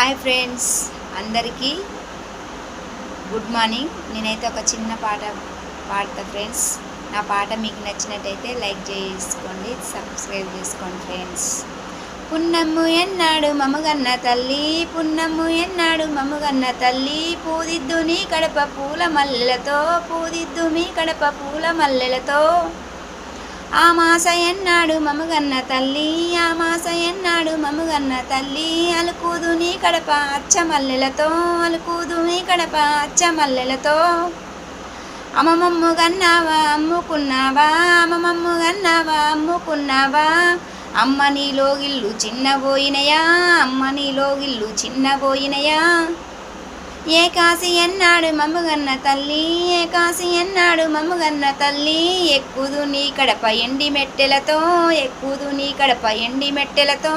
Hi friends, అందరికీ good morning. నేనైతే ఒక చిన్న పాట పాడతా ఫ్రెండ్స్. నా పాట మీకు నచ్చినట్టయితే లైక్ చేసుకోండి, సబ్స్క్రైబ్ చేసుకోండి ఫ్రెండ్స్. పున్నమ్ము ఎన్నాడు మమగన్న తల్లి, పున్నమ్ము ఎన్నాడు మమగన్న తల్లి, పూదిద్దు నీ కడప పూల మల్లెలతో, పూదిద్దు మీ కడప పూల మల్లెలతో. ఆ మాస ఎన్నాడు మమగన్న తల్లి, ఆ మాస ఎన్నాడు మమగన్న తల్లి, అలుకుదు నీ కడప అచ్చ మల్లెలతో, అలుకుదు నీ కడప అచ్చ మల్లెలతో. అమ్మమ్మ గన్నావా అమ్ముకున్నావా, అమ్మమ్మ గన్నావా అమ్ముకున్నావా, అమ్మ నీలో గిల్లు చిన్నబోయినయా, అమ్మ నీలో గిల్లు చిన్నబోయినయా. ఏ కాసి ఎన్నాడు మమ్మగన్న తల్లి, ఏ కాసి ఎన్నాడు మమ్మగన్న తల్లి, ఎక్కుదు నీ కడప ఎండి మెట్టెలతో, ఎక్కుదు నీ కడప ఎండి మెట్టెలతో.